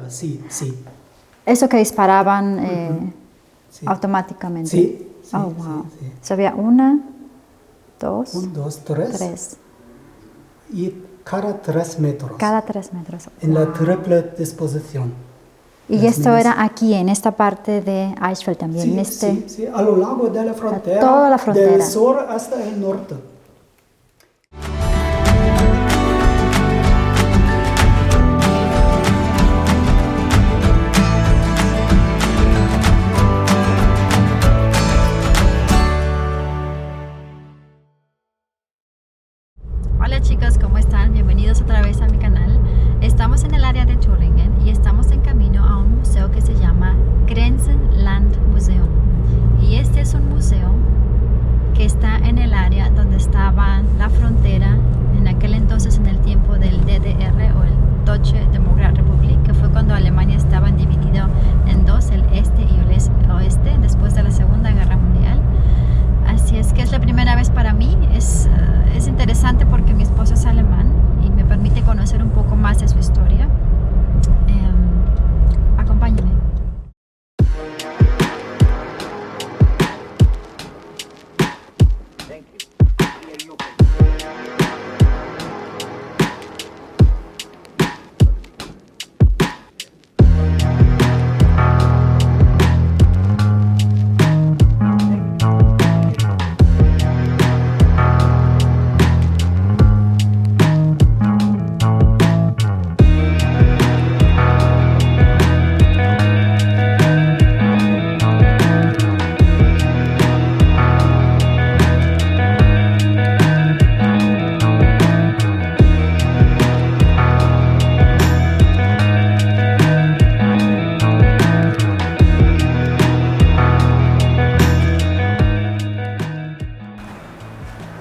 Sí, sí. Eso que disparaban Sí. automáticamente. Sí, sí, Oh, wow. sí, sí. So, había una, dos, 1, 2, 3. tres. Y cada 3 metros. Cada 3 metros. En la Wow. triple disposición. Y Las esto minas- era aquí, en esta parte de Eichsfeld también, en Sí, este... sí, sí, a lo largo de la frontera, toda la frontera. del sur hasta el norte. Hola chicos, ¿cómo están? Bienvenidos otra vez a mi canal. Estamos en el área de Thüringen y estamos en camino a un museo que se llama Grenzenlandmuseum. Y este es un museo que está en el área donde estaba la frontera en aquel entonces, en el tiempo del DDR o el Deutsche Demokratierepublik, que fue cuando Alemania estaba dividido en dos, el este y el oeste, después de la Segunda Guerra Mundial. Así es que es la primera vez para mí. Es interesante porque mi esposo es alemán y me permite conocer un poco más de su historia. Acompáñenme.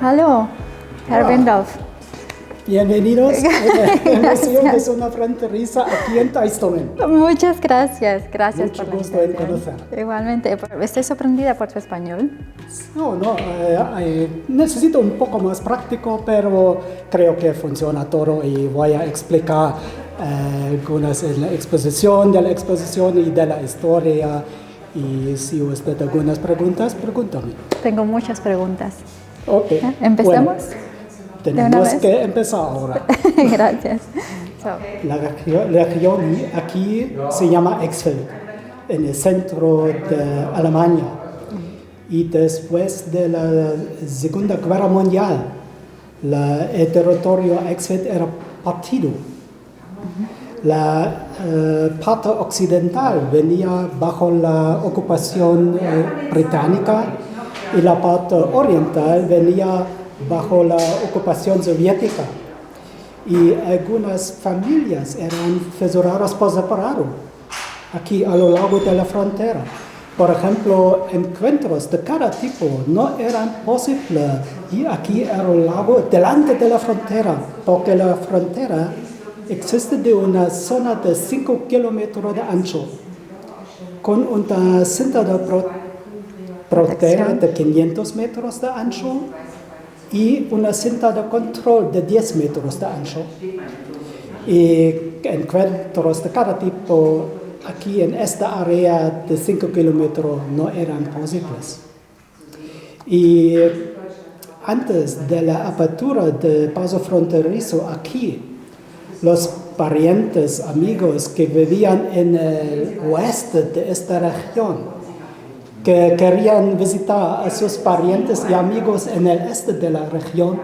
Hallo, Herr Wendorf. Bienvenidos al Museo de Zona Fronteriza aquí en Teistungen. Muchas gracias. Gracias Mucho por la gusto en invitación. conocer. Igualmente, estoy sorprendida por tu español. No, necesito un poco más práctico, pero creo que funciona todo y voy a explicar algunas en la exposición, y de la historia. Y si usted tiene algunas preguntas, pregúntame. Tengo muchas preguntas. Ok. ¿Empezamos? Bueno, tenemos vez? que empezar ahora. Gracias. So, La región aquí se llama Eichsfeld, en el centro de Alemania. Y después de la Segunda Guerra Mundial, el territorio Eichsfeld era partido. La parte occidental venía bajo la ocupación británica y la parte oriental venía bajo la ocupación soviética. Y algunas familias eran fisuradas por separado, aquí a lo largo de la frontera. Por ejemplo, encuentros de cada tipo no eran posibles y aquí a lo largo, delante de la frontera, porque la frontera existe de una zona de 5 kilómetros de ancho, con una cinta de protección de 500 metros de ancho y una cinta de control de 10 metros de ancho. Y encuentros de cada tipo aquí en esta área de 5 kilómetros no eran posibles. Y antes de la apertura del paso fronterizo aquí, los parientes, amigos que vivían en el oeste de esta región, que querían visitar a sus parientes y amigos en el este de la región,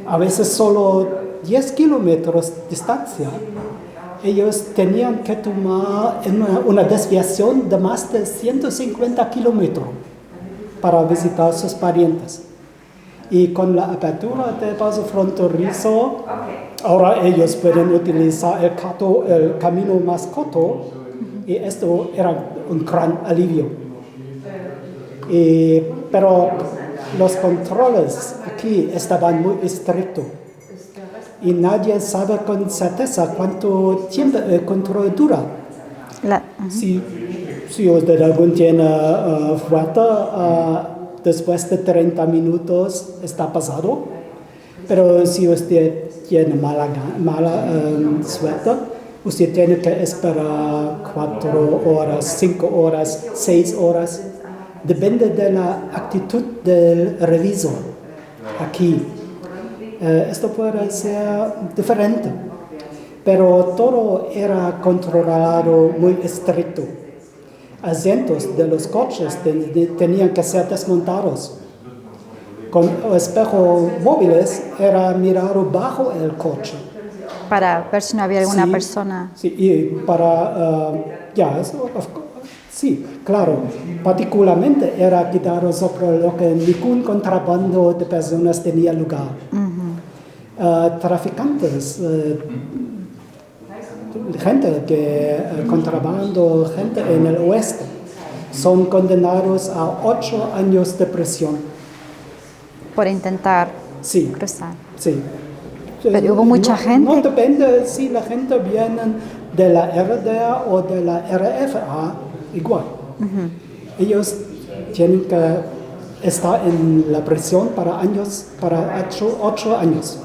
a veces solo 10 kilómetros de distancia, ellos tenían que tomar una desviación de más de 150 kilómetros para visitar a sus parientes. Y con la apertura del paso fronterizo, ahora ellos pueden utilizar el camino más corto y esto era un gran alivio. Pero los controles aquí estaban muy estrictos y nadie sabe con certeza cuánto tiempo el control dura. Si usted algún tiene fuerte, después de 30 minutos está pasado, pero si usted tiene mala suerte, Usted tiene que esperar 4 horas, 5 horas, 6 horas. Depende de la actitud del revisor aquí. Esto puede ser diferente, pero todo era controlado muy estricto. Asientos de los coches tenían que ser desmontados. Con espejos móviles era mirar bajo el coche. Para ver si no había alguna persona. Sí, y para, sí, claro, particularmente era cuidado sobre lo que ningún contrabando de personas tenía lugar. Traficantes, gente que contrabando, gente en el oeste, son condenados a 8 años de prisión. Por intentar Sí, cruzar. sí. Pero hubo mucha gente. No depende si la gente viene de la RDA o de la RFA, igual. Ellos tienen que estar en la prisión para 8 años. Para 8 años.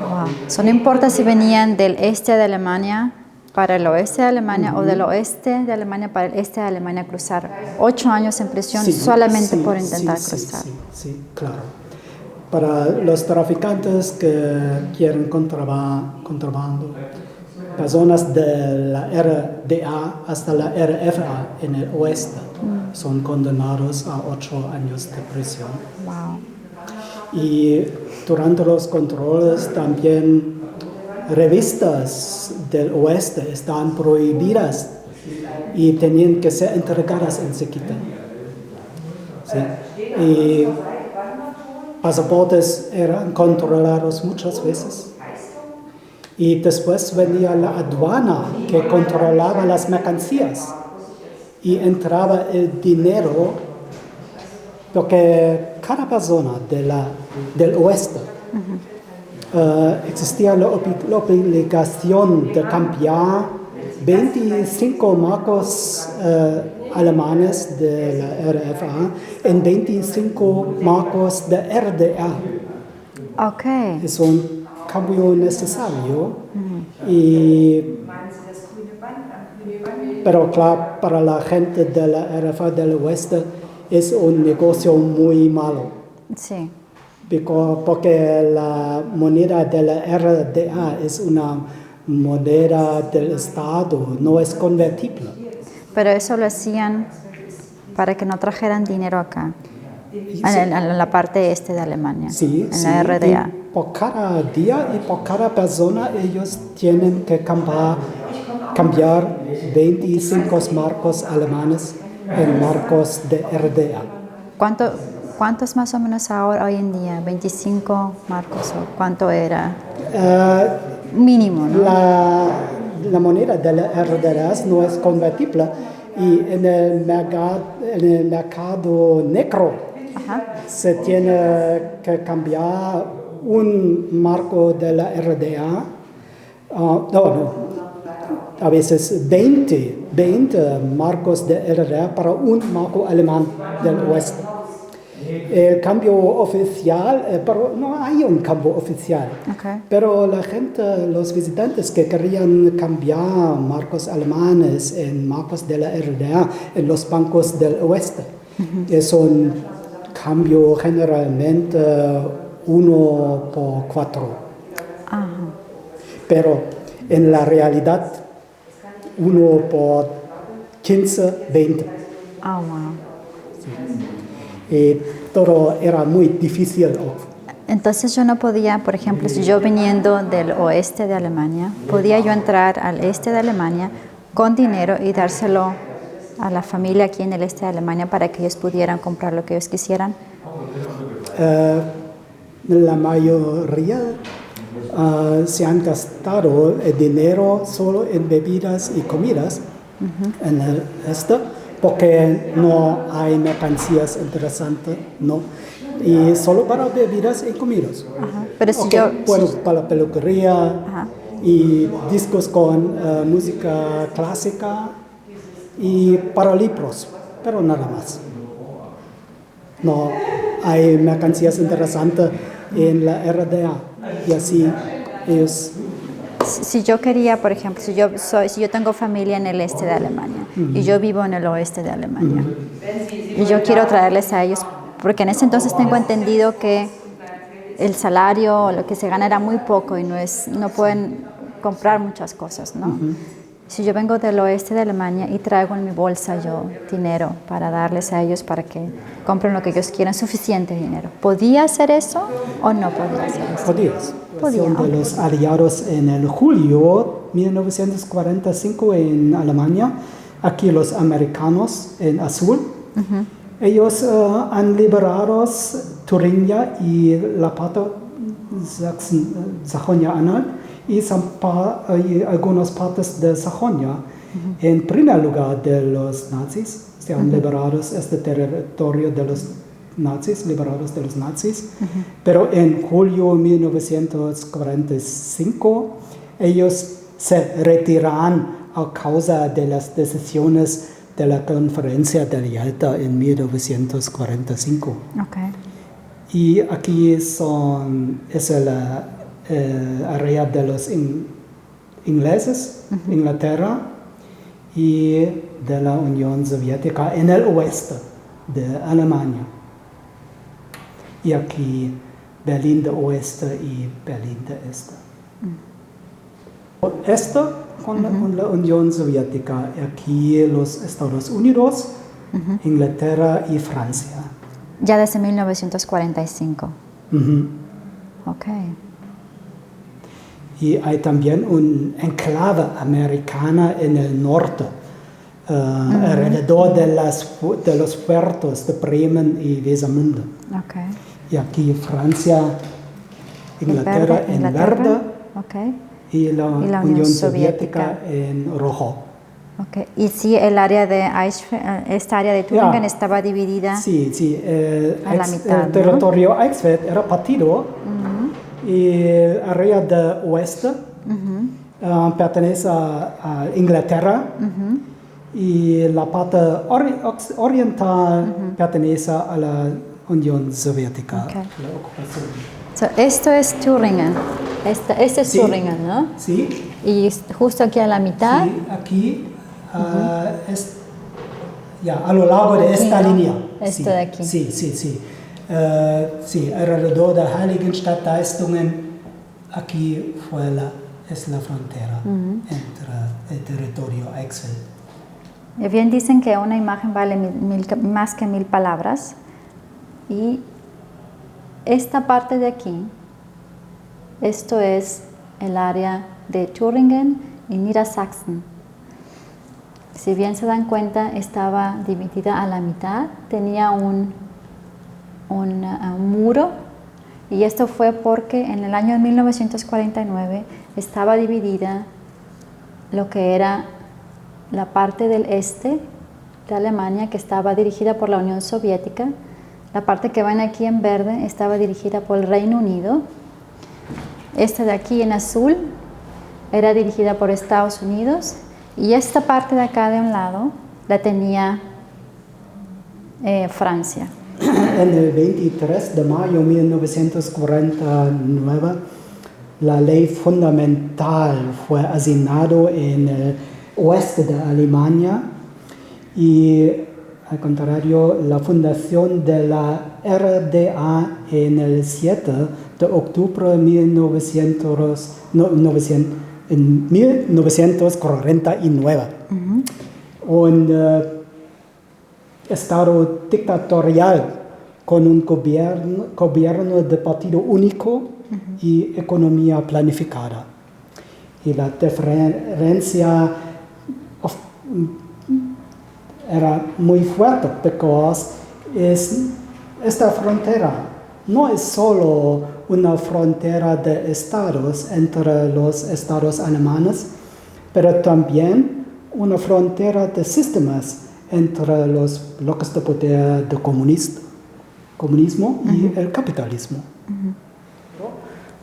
Wow. So, no importa si venían del este de Alemania para el oeste de Alemania o del oeste de Alemania para el este de Alemania, cruzar 8 años en prisión solamente por intentar cruzar. Sí, claro. Para los traficantes que quieren contrabando, personas de la RDA hasta la RFA en el oeste son condenados a 8 años de prisión. Wow. Y durante los controles también revistas del oeste están prohibidas y tenían que ser entregadas enseguida. ¿Sí? Y pasaportes eran controlados muchas veces. Y después venía la aduana que controlaba las mercancías y entraba el dinero, porque cada persona del oeste existía la obligación de cambiar 25 marcos alemanes de la RFA en 25 marcos de RDA. Okay. Es un cambio necesario, pero claro, para la gente de la RFA del oeste es un negocio muy malo. Sí. Porque la moneda de la RDA es una moneda del Estado, no es convertible. Pero eso lo hacían para que no trajeran dinero acá, en la parte este de Alemania, en la RDA. Y por cada día y por cada persona ellos tienen que cambiar 25 marcos alemanes en marcos de RDA. ¿Cuántos más o menos ahora, hoy en día? ¿25 marcos o cuánto era? Mínimo, ¿no? La moneda de la RDA no es convertible y en el mercado negro se tiene que cambiar un marco de la RDA, a veces 20 marcos de RDA para un marco alemán del oeste. El cambio oficial, pero no hay un cambio oficial. Okay. Pero la gente, los visitantes que querían cambiar marcos alemanes en marcos de la RDA en los bancos del oeste, es un cambio generalmente 1 por 4. Pero en la realidad 1 por 15, 20. Oh, wow. Y todo era muy difícil. Entonces yo no podía, por ejemplo, si yo viniendo del oeste de Alemania, podía yo entrar al este de Alemania con dinero y dárselo a la familia aquí en el este de Alemania para que ellos pudieran comprar lo que ellos quisieran. La mayoría se han gastado el dinero solo en bebidas y comidas en el este, porque no hay mercancías interesantes, ¿no? Y solo para bebidas y comidas. Pero si yo... Bueno, para peluquería y discos con música clásica y para libros, pero nada más. No hay mercancías interesantes en la RDA y así ellos Si yo quería, por ejemplo, si yo tengo familia en el este de Alemania y yo vivo en el oeste de Alemania y yo quiero traerles a ellos, porque en ese entonces tengo entendido que el salario o lo que se gana era muy poco y no pueden comprar muchas cosas, ¿no? Si yo vengo del oeste de Alemania y traigo en mi bolsa yo dinero para darles a ellos para que compren lo que ellos quieran, suficiente dinero, ¿podía hacer eso o no podía hacer eso? Podía. Son de los aliados en el julio 1945 en Alemania, aquí los americanos en azul. Ellos han liberado Turingia y la parte Sajonia-Anhalt y algunas partes de Sajonia. En primer lugar de los nazis, se han liberado este territorio de los nazis, pero en julio 1945 ellos se retiran a causa de las decisiones de la conferencia de Yalta en 1945. Okay. Y aquí es la área de los ingleses, Inglaterra, y de la Unión Soviética en el oeste de Alemania. Y aquí Berlín de Oeste y Berlín de Este. Este con la Unión Soviética, aquí los Estados Unidos, Inglaterra y Francia. Ya desde 1945. Ok. Y hay también un enclave americana en el norte, alrededor de los puertos de Bremen y Wesermünde. Okay. Y aquí Francia, Inglaterra en verde, okay. y la Unión Soviética en rojo. Okay. Y sí, el área de esta área de Thüringen estaba dividida a la mitad. El territorio Eichsfeld era partido y el área de oeste pertenece a Inglaterra y la parte oriental pertenece a la Unión Soviética. Okay. Esto es Thüringen. Este es Thüringen, ¿no? Sí. Y justo aquí a la mitad. Sí, aquí es a lo largo de esta línea. Esto de aquí. Sí. Sí, alrededor de Heiligenstadt-Leistungen, aquí es la frontera entre el territorio Eichsfeld. Bien dicen que una imagen vale más que 1000 palabras. Y esta parte de aquí, esto es el área de Thüringen y Niedersachsen. Si bien se dan cuenta, estaba dividida a la mitad, tenía un muro, y esto fue porque en el año 1949 estaba dividida lo que era la parte del este de Alemania, que estaba dirigida por la Unión Soviética. La parte que ven aquí en verde estaba dirigida por el Reino Unido. Esta de aquí en azul era dirigida por Estados Unidos, y esta parte de acá de un lado la tenía Francia. En el 23 de mayo de 1949, la ley fundamental fue asignada en el oeste de Alemania, y al contrario, la fundación de la RDA en el 7 de octubre de 1949. Un estado dictatorial con un gobierno de partido único y economía planificada. Y la diferencia era muy fuerte, porque esta frontera no es solo una frontera de estados entre los estados alemanes, pero también una frontera de sistemas entre los bloques de poder del comunismo y el capitalismo.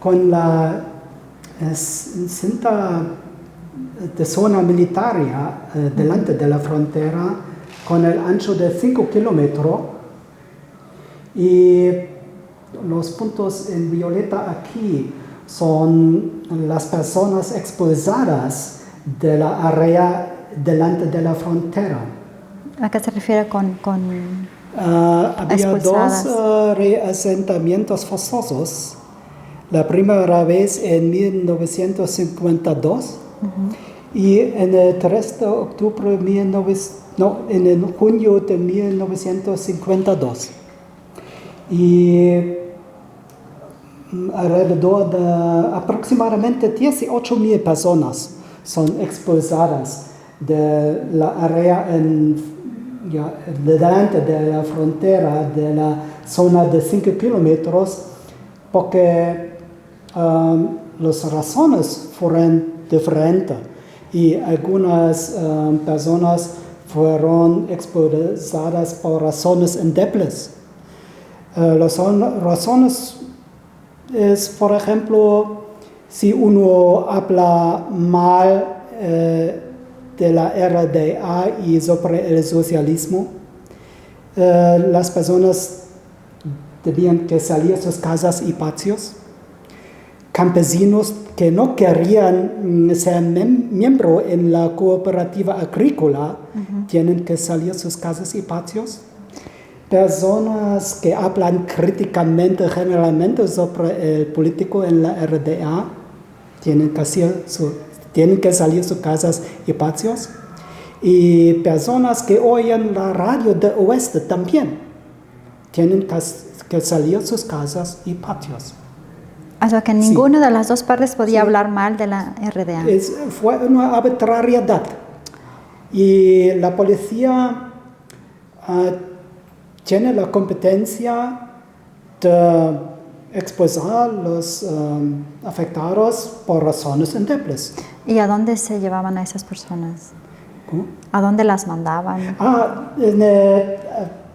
Con la cinta de zona militar delante de la frontera, con el ancho de 5 kilómetros, y los puntos en violeta aquí son las personas expulsadas de la área delante de la frontera. ¿A qué se refiere con Había expulsadas? dos reasentamientos forzosos. La primera vez en 1952 y en el 3 de octubre en el junio de 1952. Y alrededor de aproximadamente 18,000 personas son expulsadas de la área delante de la frontera de la zona de 5 kilómetros porque las razones fueron diferentes y algunas personas fueron expulsadas por razones endebles. Las razones es, por ejemplo, si uno habla mal de la RDA y sobre el socialismo, las personas debían que salir de sus casas y patios. Campesinos que no querían ser miembro en la cooperativa agrícola tienen que salir de sus casas y patios. Personas que hablan críticamente generalmente sobre el político en la RDA tienen que salir de sus casas y patios. Y personas que oyen la radio del oeste también tienen que salir de sus casas y patios. O sea, que ninguna de las dos partes podía hablar mal de la RDA. Fue una arbitrariedad. Y la policía tiene la competencia de expulsar a los afectados por razones endebles. ¿Y a dónde se llevaban a esas personas? ¿Cómo? ¿A dónde las mandaban?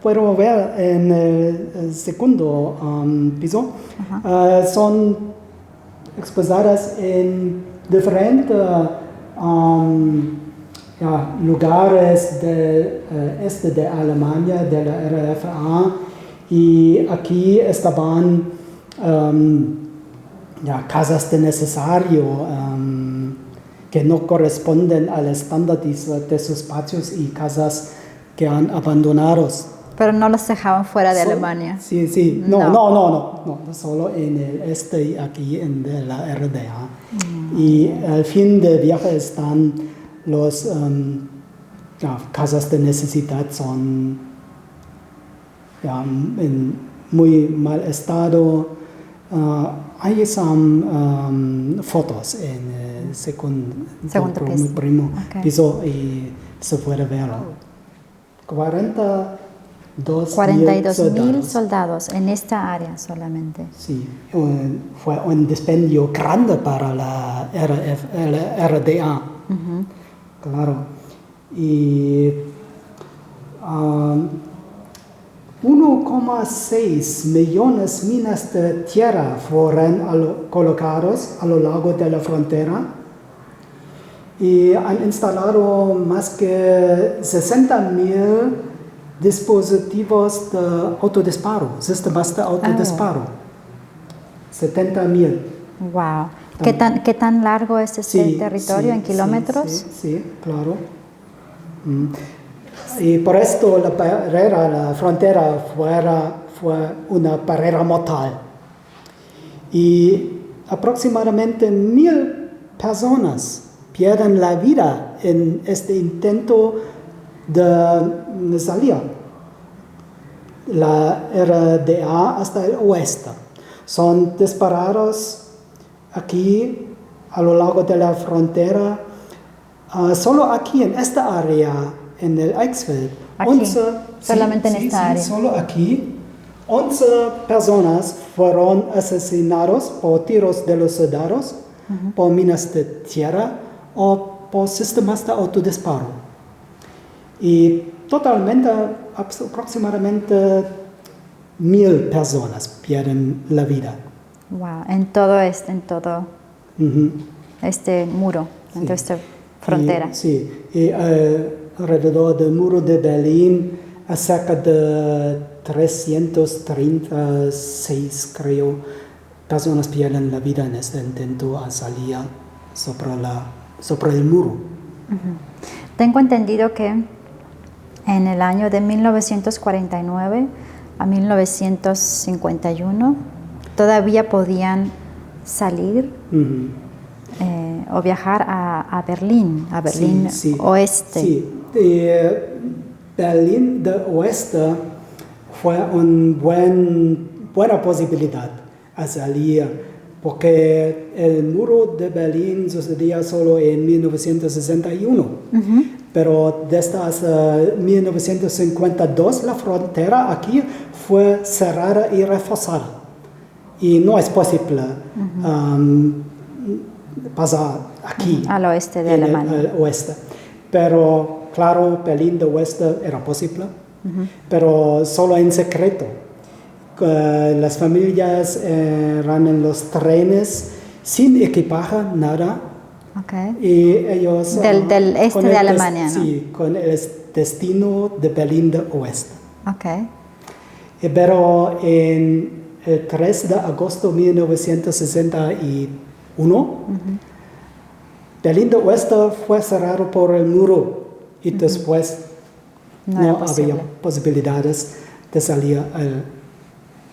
Puedo ver en el segundo piso. Son expulsadas en diferentes lugares del este de Alemania, de la RFA, y aquí estaban casas de necesario que no corresponden al estándar de sus patios y casas que han abandonado. Pero no los dejaban fuera de Alemania. Sí. No, solo en el este y aquí en la RDA. Y al fin del viaje están los casas de necesidad, son en muy mal estado. Hay fotos en el segundo piso y se puede ver. 42,000 soldados en esta área solamente. Sí, fue un dispendio grande para la RDA. Claro. Y 1,6 millones de minas de tierra fueron colocados a lo largo de la frontera y han instalado más que 60,000 dispositivos de autodisparo, sistemas de autodisparo. 70,000. Wow. ¿Qué tan largo es este territorio en kilómetros? Sí, claro. Y por esto la frontera fue una barrera mortal. Y aproximadamente 1,000 personas pierden la vida en este intento de salir la RDA hasta el oeste. Son disparados aquí a lo largo de la frontera, solo aquí en esta área, en el Eichsfeld. Solamente en esta área. Solo aquí, 11 personas fueron asesinados por tiros de los soldados, por minas de tierra o por sistemas de autodisparo. Y totalmente, aproximadamente 1,000 personas pierden la vida. Wow, en todo este muro, en toda esta frontera. Y alrededor del muro de Berlín, a cerca de 336, creo, personas pierden la vida en este intento a salir sobre el muro. Tengo entendido que en el año de 1949 a 1951 todavía podían salir o viajar a Berlín Sí, Oeste. Sí, Berlín de Oeste fue una buena posibilidad a salir, porque el muro de Berlín sucedía solo en 1961, pero desde hasta 1952 la frontera aquí fue cerrada y reforzada, y no es posible pasar aquí al oeste de Alemania. Al oeste. Pero claro, Berlín de Oeste era posible, pero solo en secreto. Las familias eran en los trenes sin equipaje, nada. Okay. Y ellos... Del este de Alemania, ¿no? Sí, con el destino de Berlín de Oeste. Okay. Pero en el 3 de agosto de 1961, Berlín de Oeste fue cerrado por el muro y después no había posibilidades de salir al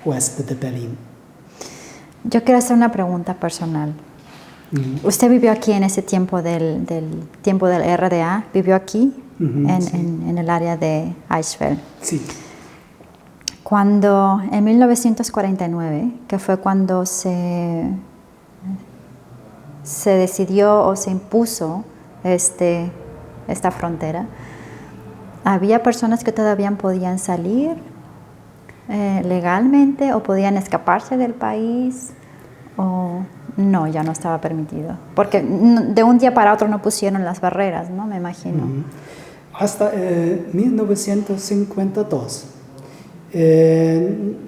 oeste de Berlín. Yo quiero hacer una pregunta personal. ¿Usted vivió aquí en ese tiempo del tiempo del RDA? ¿Vivió aquí en el área de Eichsfeld? Sí. Cuando en 1949, que fue cuando se decidió o se impuso esta frontera, ¿había personas que todavía podían salir legalmente o podían escaparse del país? ¿O no, ya no estaba permitido? Porque de un día para otro no pusieron las barreras, ¿no? Me imagino. Hasta 1952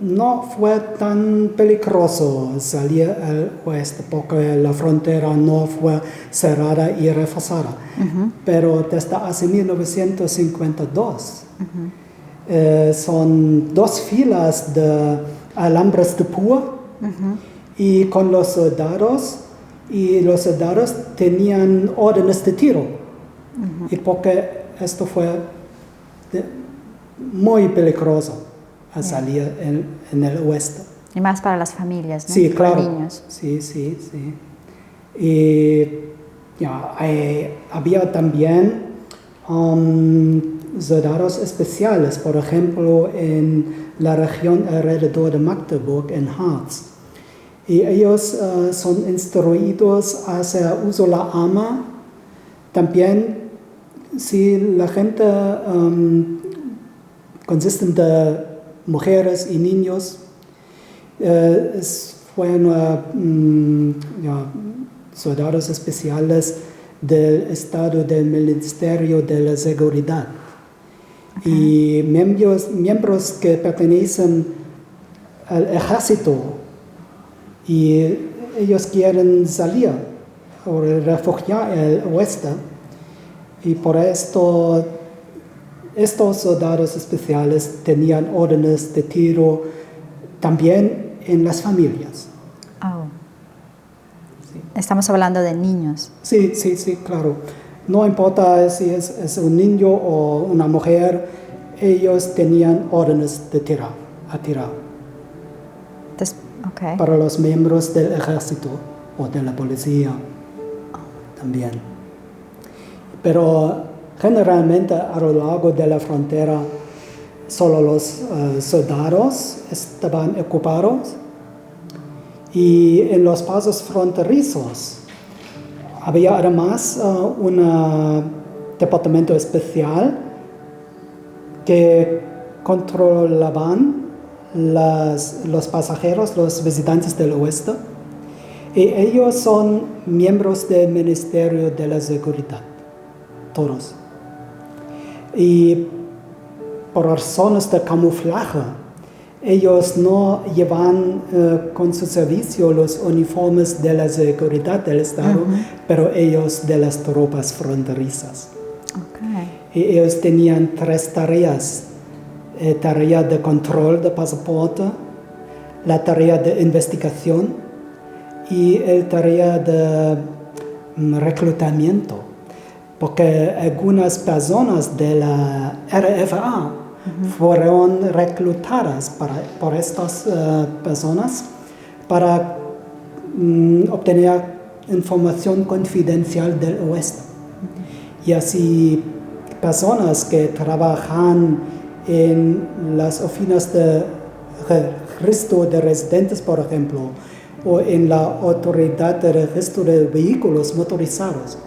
no fue tan peligroso salir al oeste porque la frontera no fue cerrada y reforzada. Pero desde hace 1952 son 2 filas de alambres de púa y con los soldados, y los soldados tenían órdenes de tiro. Y porque esto fue muy peligroso a salir en el oeste. Y más para las familias, ¿no? Sí, para claro. niños. Sí. Y había también soldados especiales, por ejemplo, en la región alrededor de Magdeburg, en Harz. Y ellos son instruidos a hacer uso de la arma. También, si la gente consiste de mujeres y niños, fueron soldados especiales del Estado del Ministerio de la Seguridad. Y miembros que pertenecen al ejército, y ellos quieren salir o refugiar al oeste, y por esto estos soldados especiales tenían órdenes de tiro también en las familias. Sí. Estamos hablando de niños. Sí, claro. No importa si es un niño o una mujer, ellos tenían órdenes de tirar. Okay. Para los miembros del ejército o de la policía también. Pero generalmente a lo largo de la frontera solo los soldados estaban ocupados, y en los pasos fronterizos había además un departamento especial que controlaban los pasajeros, los visitantes del oeste, y ellos son miembros del Ministerio de la Seguridad, todos. Y por razones de camuflaje, ellos no llevan con su servicio los uniformes de la seguridad del Estado, pero ellos de las tropas fronterizas. Okay. Y ellos tenían 3 tareas. Tarea de control de pasaporte, la tarea de investigación y el tarea de reclutamiento, porque algunas personas de la RFA fueron reclutadas por estas personas para obtener información confidencial del oeste. Y así personas que trabajan en las oficinas de registro de residentes, por ejemplo, o en la autoridad de registro de vehículos motorizados,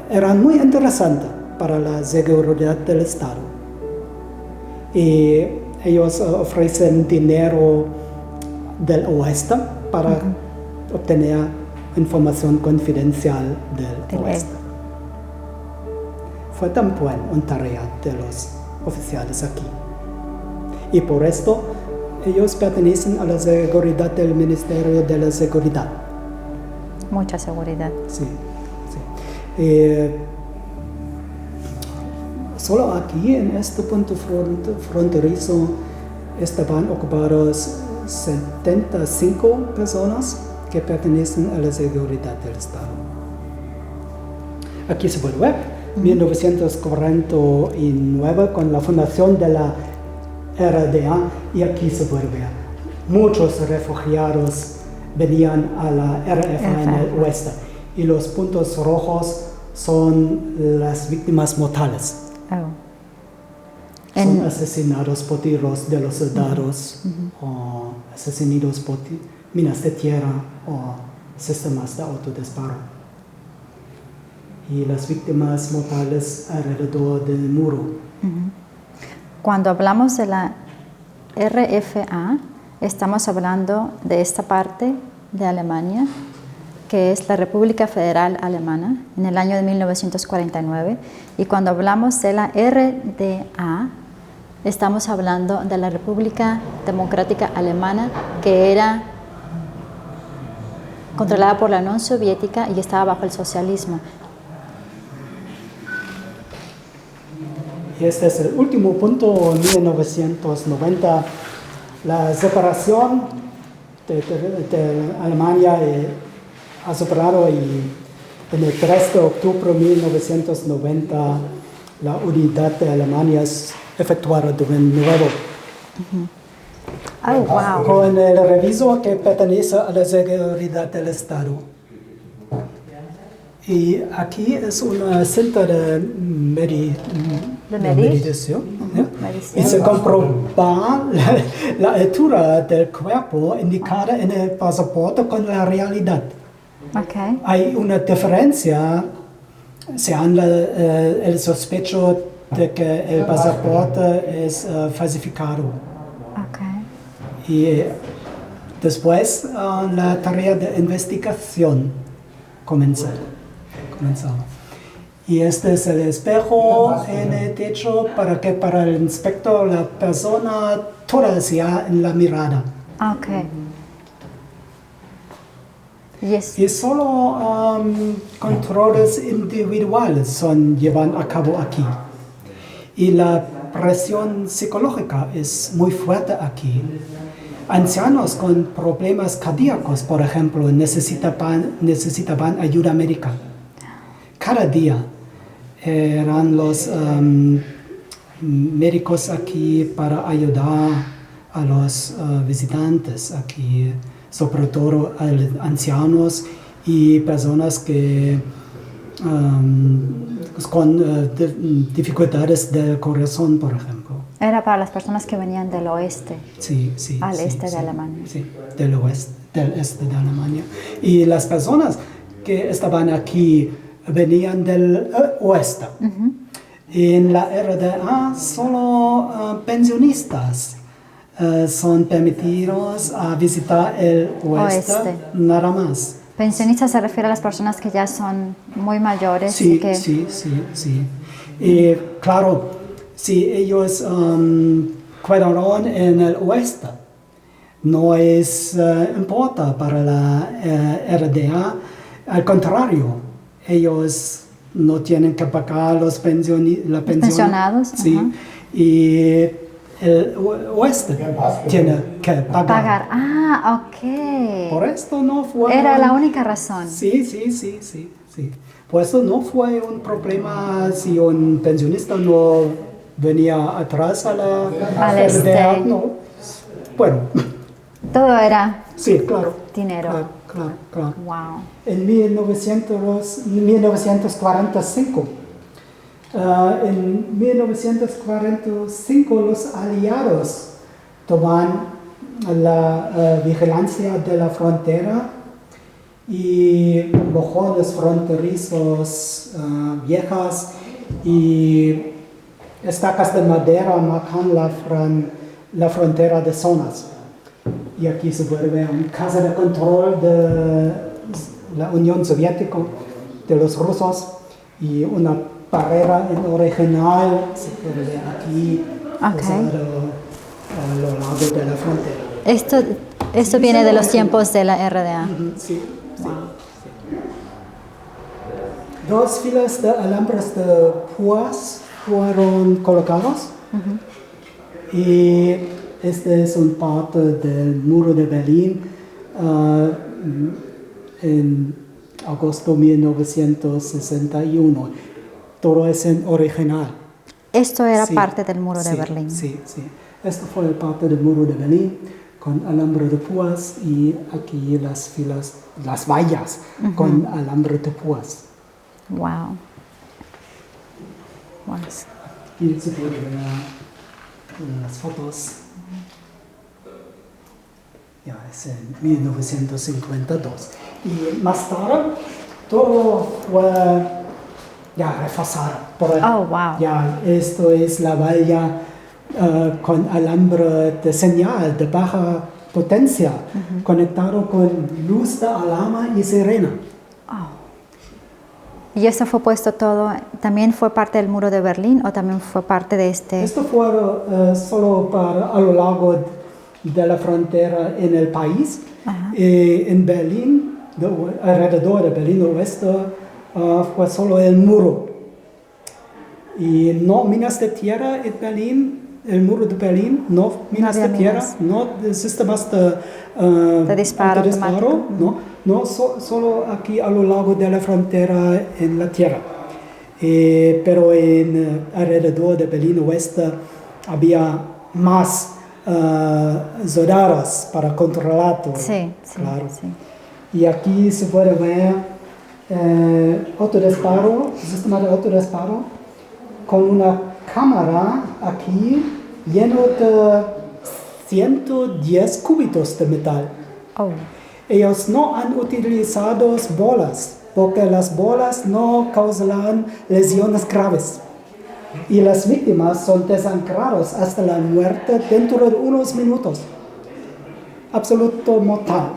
eran muy interesantes para la seguridad del Estado. Y ellos ofrecen dinero del oeste para obtener información confidencial del oeste. Fue también una tarea de los oficiales aquí. Y por esto ellos pertenecen a la seguridad del Ministerio de la Seguridad. Mucha seguridad. Sí, sí. Solo aquí, en este punto fronterizo, estaban ocupados 75 personas que pertenecen a la seguridad del Estado. Aquí se vuelve 1949 con la fundación de la RDA, y aquí se vuelve. Muchos refugiados venían a la RFA en el oeste, y los puntos rojos son las víctimas mortales. Son asesinados por tiros de los soldados, o asesinados por minas de tierra o sistemas de autodisparo. Y las víctimas mortales alrededor del muro. Cuando hablamos de la RFA, estamos hablando de esta parte de Alemania, que es la República Federal Alemana, en el año de 1949. Y cuando hablamos de la RDA, estamos hablando de la República Democrática Alemana, que era controlada por la Unión Soviética y estaba bajo el socialismo. Y este es el último punto, en 1990, la separación de Alemania ha superado, y en el 3 de octubre de 1990 la unidad de Alemania es efectuada de nuevo. Oh, wow. Con el revisor que pertenece a la seguridad del Estado. Y aquí es una cinta de medición. Y se comprueba la altura del cuerpo indicada en el pasaporte con la realidad. Okay. Hay una diferencia, se anda el sospecho de que el pasaporte es falsificado. Okay. Y después la tarea de investigación comenzaba. Y este es el espejo en el techo para que para el inspector la persona toda sea en la mirada. Okay. Yes. Y solo controles individuales son llevan a cabo aquí. Y la presión psicológica es muy fuerte aquí. Ancianos con problemas cardíacos, por ejemplo, necesitaban ayuda médica. Cada día eran los médicos aquí para ayudar a los visitantes aquí, sobre todo a ancianos y personas que con dificultades del corazón, por ejemplo. Era para las personas que venían del oeste, sí, al sí, este sí, de Alemania. Sí, del este de Alemania. Y las personas que estaban aquí venían del oeste. En la RDA solo pensionistas son permitidos a visitar el oeste, nada más. Pensionistas se refiere a las personas que ya son muy mayores. Sí, y que... sí. Y claro, si ellos quedaron en el oeste, no es importa para la RDA, al contrario, ellos no tienen que pagar los pensionados. Sí, y el oeste tiene que pagar. Pagar. Ah, ok. Por esto no fue... Era la única razón. Sí. Por eso no fue un problema si un pensionista no venía atrás a la Al RDA, este. no. Bueno, Todo era sí, claro. dinero. Claro. Wow. En 1945, los aliados toman la vigilancia de la frontera y mojones fronterizos viejas y estacas de madera marcan la frontera de zonas. Y aquí se puede ver una casa de control de la Unión Soviética, de los rusos, y una barrera en original, se puede ver aquí, usado a lo largo de la frontera. Esto viene de los tiempos de la RDA. Sí. Dos filas de alambres de púas fueron colocados y este es un parte del muro de Berlín en agosto de 1961. Todo es en original. Esto era parte del muro de Berlín. Sí. Esto fue parte del muro de Berlín con alambre de púas y aquí las filas, las vallas con alambre de púas. Wow. Aquí se puede ver las fotos. Ya, es en 1952. Y más tarde, todo fue reforzado. Oh, wow. Ya, esto es la valla con alambre de señal de baja potencia, conectado con luz de alarma y sirena. ¿Y eso fue puesto todo, también fue parte del muro de Berlín o también fue parte de este? Esto fue solo a lo largo de la frontera en el país. En Berlín, alrededor de Berlín Oeste, fue solo el muro. Y no minas de tierra en Berlín, el muro de Berlín, no minas de tierra, no sistemas de disparo, no, solo aquí a lo largo de la frontera en la tierra. Pero alrededor de Berlín Oeste había más soldados para controlar todo. Sí. Y aquí se puede ver sistema de autodisparo con una cámara aquí lleno de 110 cúbitos de metal. Ellos no han utilizado bolas porque las bolas no causan lesiones graves. Y las víctimas son desangradas hasta la muerte dentro de unos minutos. Absoluto mortal,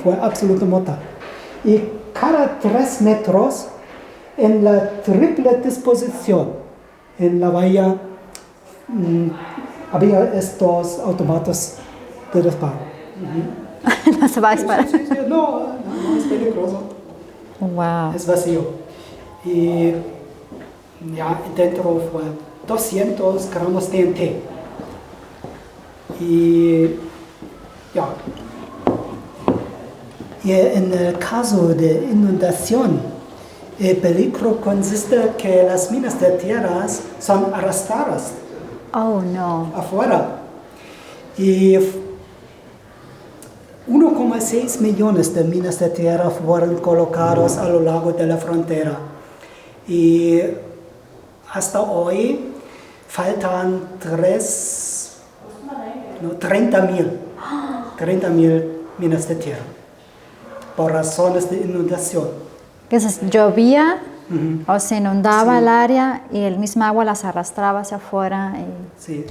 fue absoluto mortal. Y cada 3 metros, en la triple disposición, en la valla, había estos automatas de disparo. No se va a disparar. Sí, no es peligroso. Wow. Es vacío. Y dentro fue 200 gramos TNT. Y en el caso de inundación, el peligro consiste en que las minas de tierra son arrastradas afuera. Y 1,6 millones de minas de tierra fueron colocados a lo largo de la frontera. Y hasta hoy faltan 30.000 minas de tierra por razones de inundación. Entonces llovía o se inundaba el área y el mismo agua las arrastraba hacia afuera. Sí.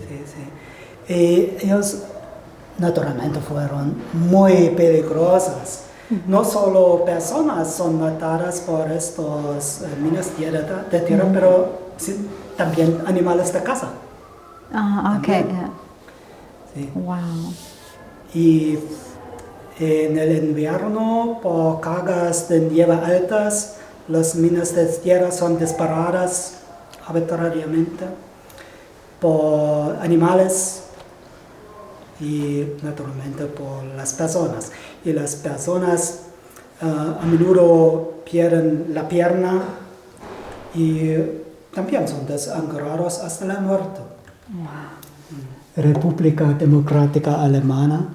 Y ellos naturalmente fueron muy peligrosas. No solo personas son matadas por estos minas de tierra, pero también animales de casa. Sí. Wow. Y en el invierno, por cargas de nieve altas, las minas de tierra son disparadas arbitrariamente. por animales y naturalmente por las personas. Y las personas a menudo pierden la pierna y también son desangrados hasta la muerte. República Democrática Alemana.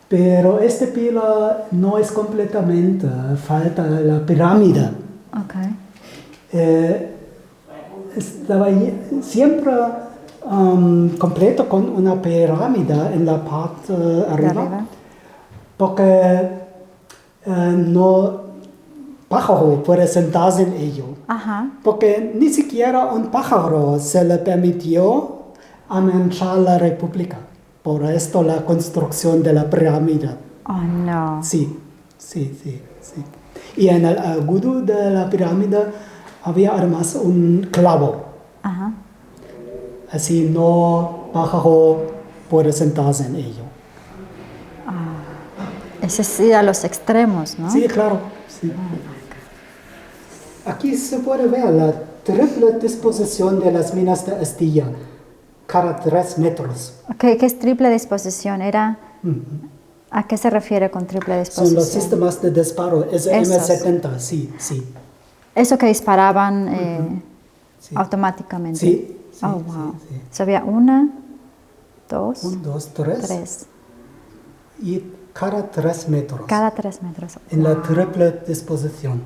Pero esta pila no es completamente, falta la pirámide. Estaba siempre completo con una pirámide en la parte arriba, porque no pájaro puede sentarse en ello, porque ni siquiera un pájaro se le permitió amenazar la república. Por esto la construcción de la pirámide. Oh, no. Sí. Y en el agudo de la pirámide había además un clavo. Así no pájaro puede sentarse en ello. Ese sí a los extremos, ¿no? Sí, claro. Sí. Aquí se puede ver la triple disposición de las minas de Astilla, cada 3 metros. ¿Qué es triple disposición? ¿A qué se refiere con triple disposición? Son los sistemas de disparo, SM-70, sí. Eso que disparaban automáticamente. Sí. Wow. Sí. Había 1, 2, 1, 2, 3. Y cada 3 metros. Cada 3 metros. En la triple disposición.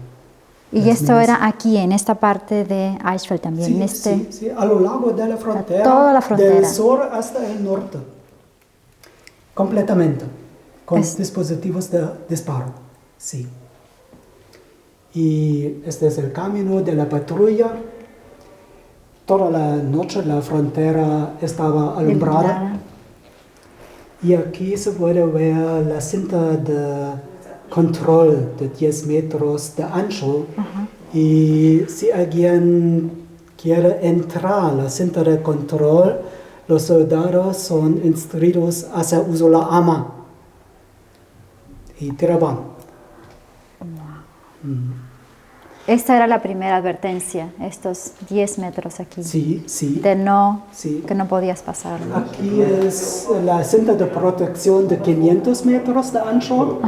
Y esto era aquí, en esta parte de Eichsfeld también. Sí, a lo largo de la frontera. Toda la frontera. Del sur hasta el norte. Completamente. Con dispositivos de disparo. Sí. Y este es el camino de la patrulla. Toda la noche la frontera estaba alumbrada. Y aquí se puede ver la cinta de control de 10 metros de ancho. Y si alguien quiere entrar a la cinta de control, los soldados son instruidos a hacer uso de la arma y tiraban. Esta era la primera advertencia, estos 10 metros aquí. Sí. Que no podías pasar. Aquí es la cinta de protección de 500 metros de ancho.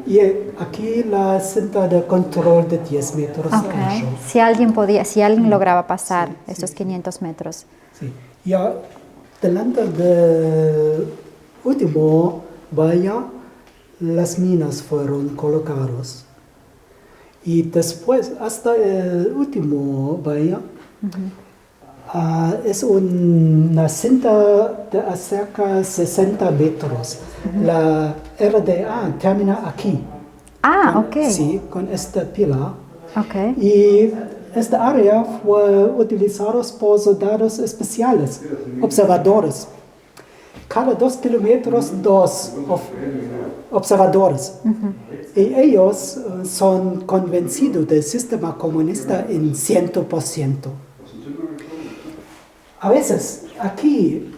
Y aquí la cinta de control de 10 metros de ancho. Si alguien lograba pasar estos 500 metros. Sí. Y delante del último valla, las minas fueron colocadas. Y después, hasta el último valla, es una cinta de cerca de 60 metros. La RDA termina aquí. Sí, con esta pila. Y esta área fue utilizada por soldados especiales, observadores. Cada 2 kilómetros, 2 observadores. Y ellos son convencidos del sistema comunista en 100%. A veces, aquí,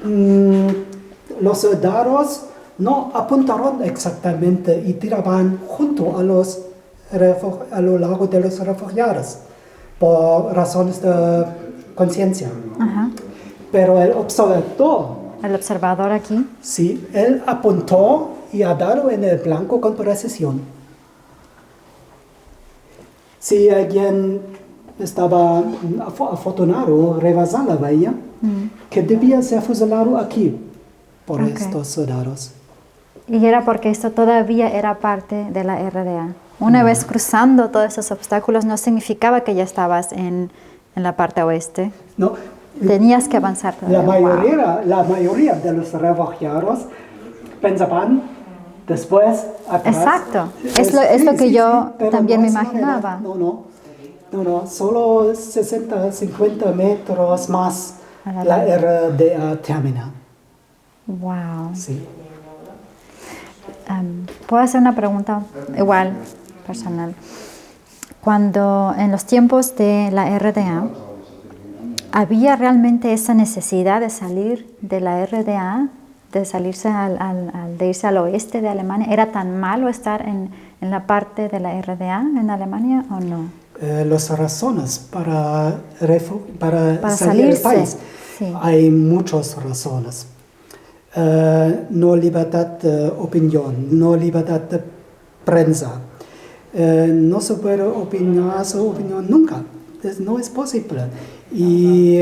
los soldados no apuntaron exactamente y tiraban junto a lo largo de los refugiados, por razones de conciencia. Pero el observador aquí, sí, él apuntó y ha dado en el blanco con precisión. Si alguien estaba afortunado rebasar la valla, que debía ser fusilado aquí por estos soldados. Y era porque esto todavía era parte de la RDA. Una vez cruzando todos esos obstáculos no significaba que ya estabas en la parte oeste. No. Tenías que avanzar todavía. La mayoría de los refugiados pensaban después atrás. Exacto. Es lo que yo también me imaginaba. No, solo 60, 50 metros más la RDA termina. Wow. Sí. ¿Puedo hacer una pregunta igual, personal? Cuando en los tiempos de la RDA, ¿había realmente esa necesidad de salir de la RDA, de salirse de irse al oeste de Alemania? ¿Era tan malo estar en la parte de la RDA en Alemania o no? Las razones para salir del salirse. país. Sí. Hay muchas razones. No libertad de opinión, no libertad de prensa. No se puede opinar su opinión nunca. No es posible. Y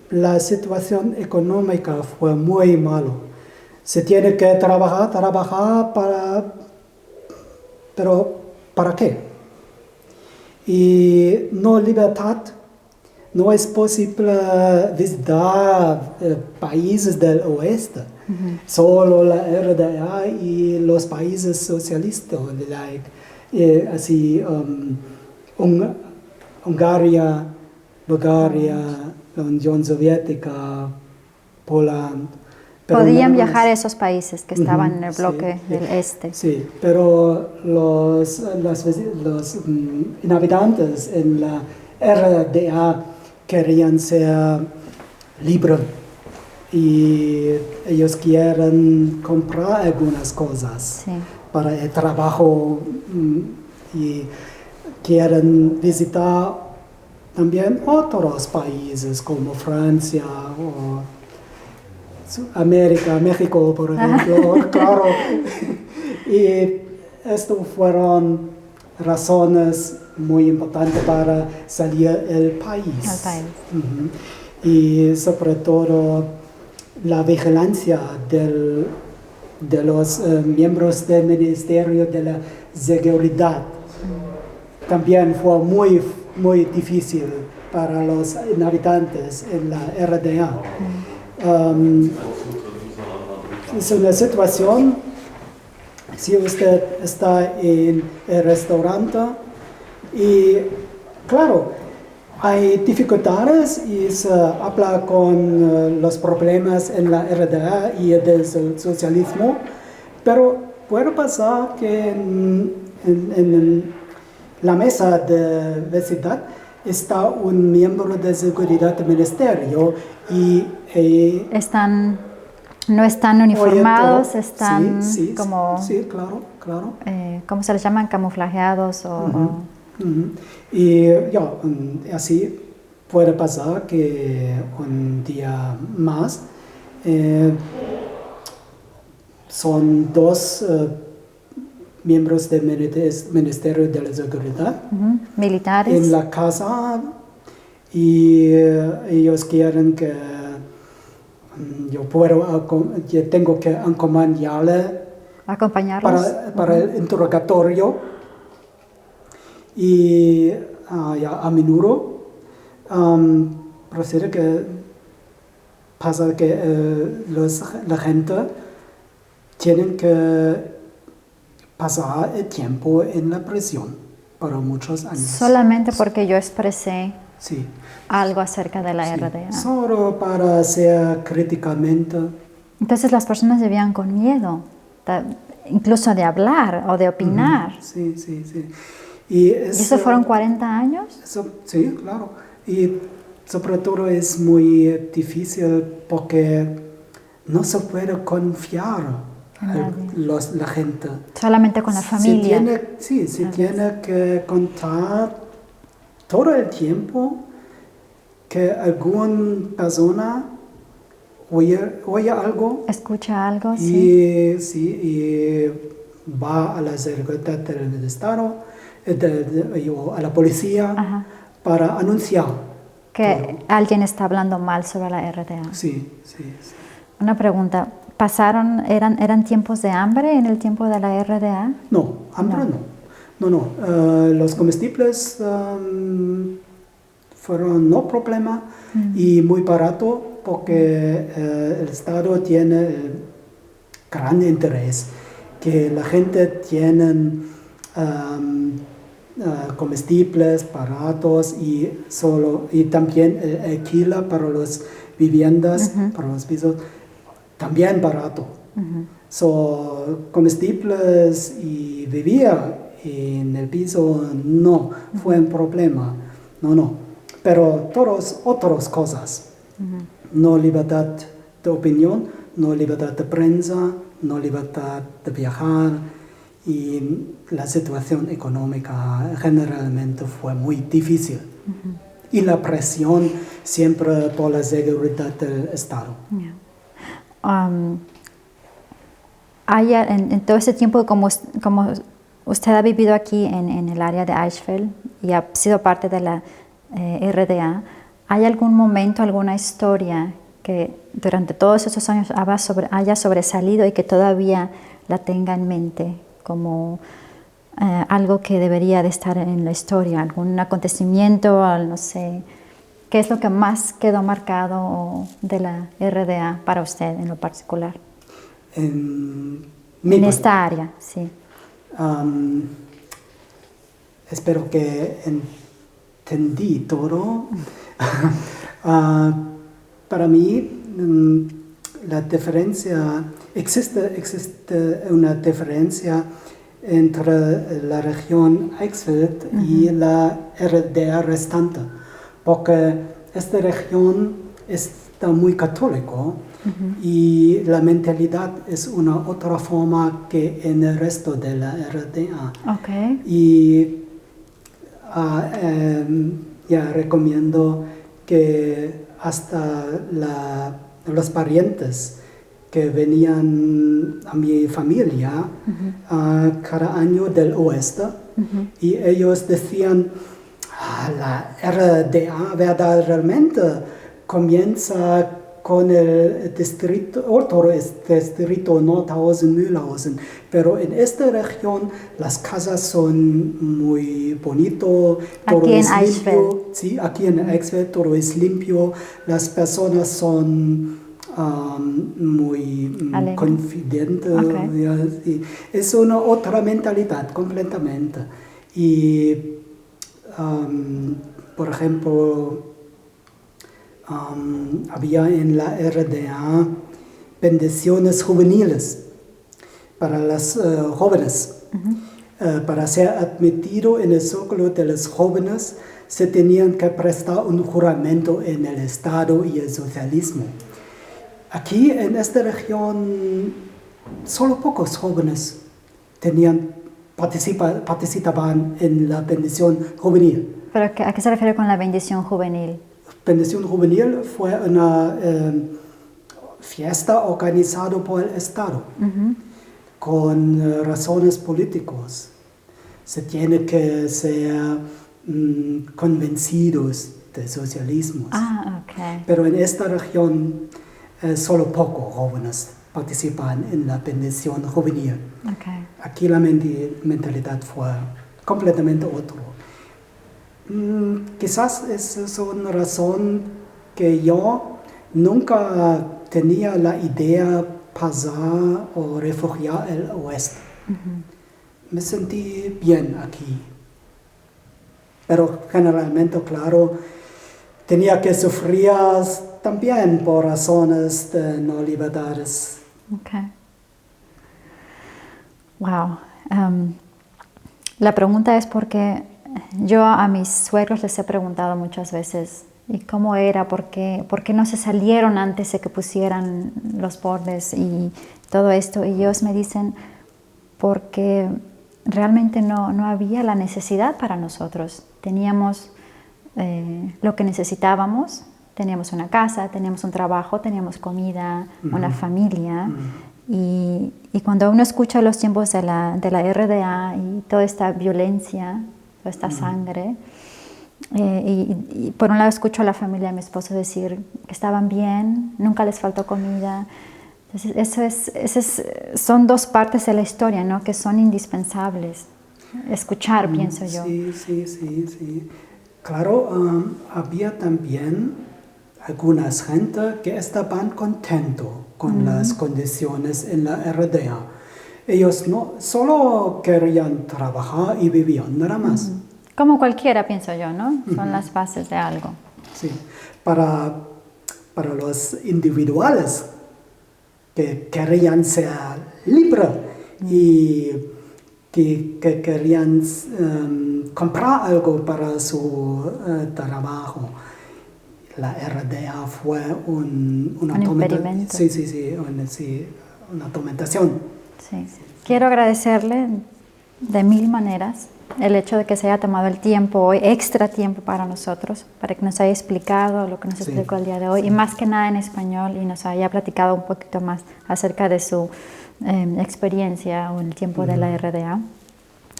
la situación económica fue muy mala. Se tiene que trabajar pero ¿para qué? Y no libertad. No es posible visitar países del oeste. Solo la RDA y los países socialistas, así Hungría, Bulgaria, la Unión Soviética, Poland. Podían viajar a esos países que estaban en el bloque del este. Sí, pero los inhabitantes en la RDA querían ser libres y ellos quieren comprar algunas cosas para el trabajo y quieren visitar también otros países como Francia o América, México, por ejemplo, claro. Y esto fueron razones muy importantes para salir del país. Y sobre todo la vigilancia de los miembros del Ministerio de la Seguridad también fue muy, muy difícil para los inhabitantes en la RDA. Es una situación, si usted está en el restaurante y claro, hay dificultades y se habla con los problemas en la RDA y del socialismo, pero puede pasar que en la mesa de vecindad está un miembro de seguridad del ministerio y no están uniformados, están como... Sí, claro. ¿Cómo se les llaman? Camuflajeados o... Y ya, así puede pasar que un día más son dos miembros del Ministerio de la Seguridad militares en la casa y ellos quieren que yo tengo que acompañarlos para el interrogatorio y a menudo procede que pasa que la gente tiene que pasar el tiempo en la prisión para muchos años. Solamente porque yo expresé algo acerca de la RDA. Solo para ser críticamente. Entonces las personas vivían con miedo, incluso de hablar o de opinar. Sí. ¿Y eso fueron 40 años? Sí, claro. Y sobre todo es muy difícil porque no se puede confiar la gente. Solamente con la familia. Se tiene que contar todo el tiempo que alguna persona oye algo. Escucha algo, y va a la seguridad del Estado, o a la policía para anunciar que alguien está hablando mal sobre la RDA. Sí. Una pregunta. ¿Eran tiempos de hambre en el tiempo de la RDA? No, hambre no. Los comestibles fueron no problema y muy barato porque el Estado tiene gran interés que la gente tiene comestibles baratos y también alquila para las viviendas, para los pisos. También barato. Comestibles y vivir en el piso no fue un problema. No. Pero todas otras cosas. No libertad de opinión, no libertad de prensa, no libertad de viajar y la situación económica generalmente fue muy difícil. y la presión siempre por la seguridad del Estado. En todo ese tiempo, como usted ha vivido aquí en el área de Eichsfeld y ha sido parte de la RDA, ¿hay algún momento, alguna historia que durante todos esos años haya sobresalido y que todavía la tenga en mente como algo que debería de estar en la historia? ¿Algún acontecimiento, no sé? ¿Qué es lo que más quedó marcado de la RDA para usted en lo particular? En esta área, sí. Espero que entendí todo. Para mí, la diferencia, existe una diferencia entre la región Eichsfeld y la RDA restante, porque esta región está muy católico y la mentalidad es una otra forma que en el resto de la RDA. Okay. Y ya recomiendo que hasta los parientes que venían a mi familia cada año del oeste y ellos decían, la RDA verdaderamente comienza con el distrito, otro distrito Nordhausen-Mühlhausen, pero en esta región las casas son muy bonitas, todo aquí es en limpio. Sí, aquí en Eichsfeld todo es limpio, las personas son muy confidentes. Okay. Es una otra mentalidad completamente. Y, por ejemplo, había en la RDA bendiciones juveniles para los jóvenes. Para ser admitido en el círculo de los jóvenes se tenían que prestar un juramento en el Estado y el socialismo. Aquí en esta región solo pocos jóvenes participaban en la bendición juvenil. ¿Pero a qué se refiere con la bendición juvenil? Bendición juvenil fue una fiesta organizada por el Estado con razones políticas. Se tiene que ser convencidos del socialismo. Okay. Pero en esta región solo pocos jóvenes participan en la bendición juvenil. Okay. Aquí la mentalidad fue completamente otra. Quizás esa es una razón que yo nunca tenía la idea pasar o refugiar el oeste. Me sentí bien aquí. Pero generalmente, claro, tenía que sufrir también por razones de no libertades. Okay. Wow. La pregunta es porque yo a mis suegros les he preguntado muchas veces ¿y cómo era? ¿Por qué no se salieron antes de que pusieran los bordes y todo esto? Y ellos me dicen porque realmente no había la necesidad para nosotros. Teníamos lo que necesitábamos, teníamos una casa, teníamos un trabajo, teníamos comida, una familia. Y cuando uno escucha los tiempos de la RDA y toda esta violencia, toda esta sangre, y por un lado escucho a la familia de mi esposo decir que estaban bien, nunca les faltó comida. Entonces son dos partes de la historia, ¿no?, que son indispensables. Escuchar, pienso yo. Sí. Claro, había también algunas gente que estaban contentos con las condiciones en la RDA. Ellos no solo querían trabajar y vivían nada más. Como cualquiera, pienso yo, ¿no? Son las bases de algo. Sí. Para los individuales que querían ser libres y que querían comprar algo para su trabajo, la RDA fue un impedimento. Una atormentación. Sí. Quiero agradecerle de mil maneras el hecho de que se haya tomado el tiempo hoy, extra tiempo para nosotros, para que nos haya explicado lo que nos explicó el día de hoy, y más que nada en español, y nos haya platicado un poquito más acerca de su experiencia o el tiempo de la RDA.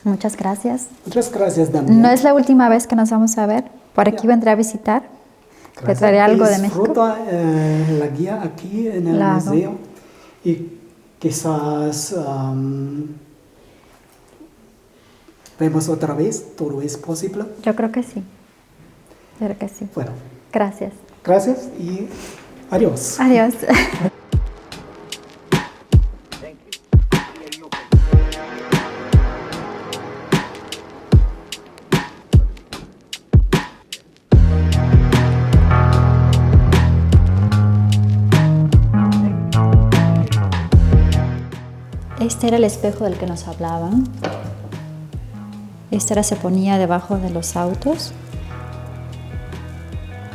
Muchas gracias. Muchas gracias, Daniel. No es la última vez que nos vamos a ver. Por aquí vendré a visitar. Te traeré algo de México. Disfruta la guía aquí en el museo y quizás vemos otra vez. ¿Todo es posible? Yo creo que sí. Yo creo que sí. Bueno. Gracias. Gracias y adiós. Adiós. Este era el espejo del que nos hablaban. Este se ponía debajo de los autos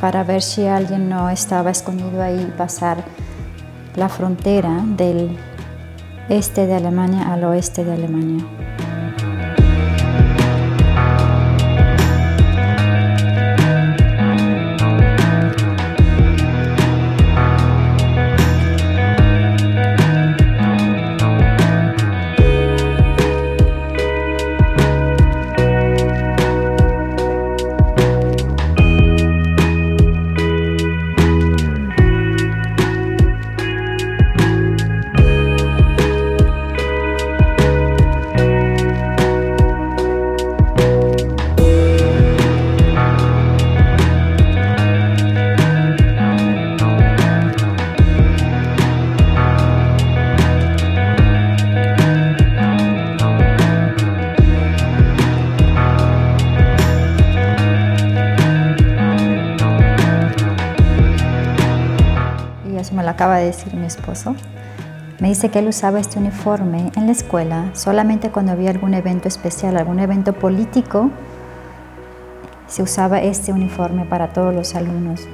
para ver si alguien no estaba escondido ahí y pasar la frontera del este de Alemania al oeste de Alemania. Me lo acaba de decir mi esposo. Me dice que él usaba este uniforme en la escuela solamente cuando había algún evento especial, algún evento político. Se usaba este uniforme para todos los alumnos.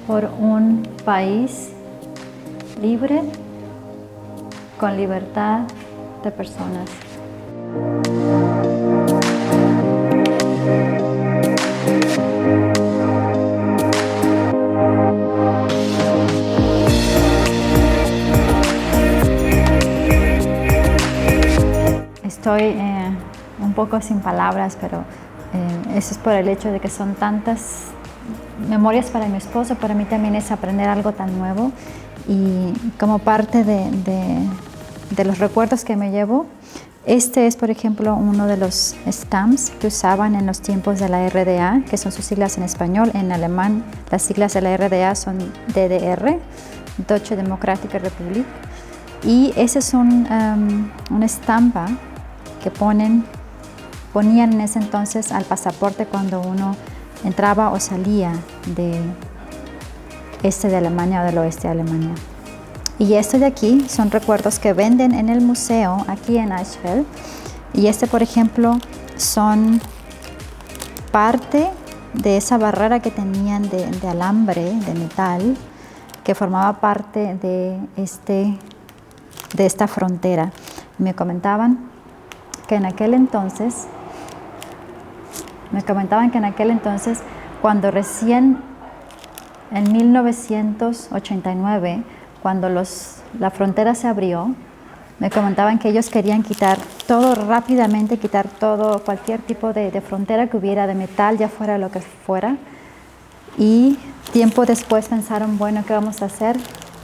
Por un país libre, con libertad de personas. Estoy un poco sin palabras, pero eso es por el hecho de que son tantas memorias para mi esposo. Para mí también es aprender algo tan nuevo, y como parte de los recuerdos que me llevo, este es, por ejemplo, uno de los stamps que usaban en los tiempos de la RDA, que son sus siglas en español. En alemán las siglas de la RDA son DDR, Deutsche Demokratische Republik, y ese es una estampa que ponen ponían en ese entonces al pasaporte cuando uno entraba o salía de este de Alemania o del oeste de Alemania. Y esto de aquí son recuerdos que venden en el museo aquí en Eichsfeld. Y por ejemplo, son parte de esa barrera que tenían de alambre, de metal, que formaba parte de esta frontera. Me comentaban que en aquel entonces, cuando recién en 1989, cuando la frontera se abrió, me comentaban que ellos querían quitar todo rápidamente, cualquier tipo de frontera que hubiera de metal, ya fuera lo que fuera. Y tiempo después pensaron, bueno, ¿qué vamos a hacer?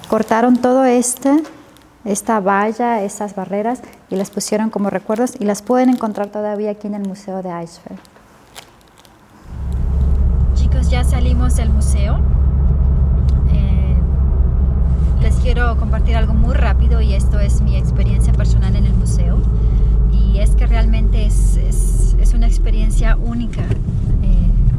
Cortaron todo esta valla, estas barreras, y las pusieron como recuerdos, y las pueden encontrar todavía aquí en el Museo de Eichsfeld. Chicos, ya salimos del museo. Les quiero compartir algo muy rápido, y esto es mi experiencia personal en el museo, y es que realmente es una experiencia única.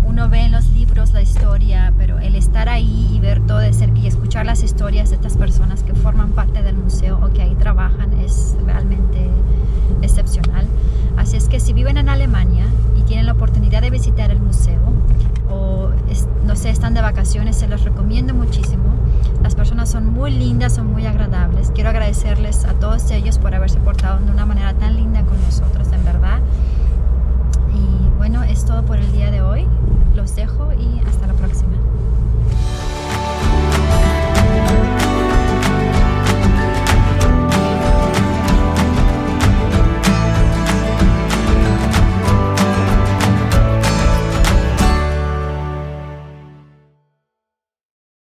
Uno ve en los libros la historia, pero el estar ahí y ver todo de cerca y escuchar las historias de estas personas que forman parte del museo o que ahí trabajan es realmente excepcional. Así es que si viven en Alemania y tienen la oportunidad de visitar el museo, o no sé, están de vacaciones, se los recomiendo muchísimo. Las personas son muy lindas, son muy agradables. Quiero agradecerles a todos ellos por haberse portado de una manera tan linda con nosotros.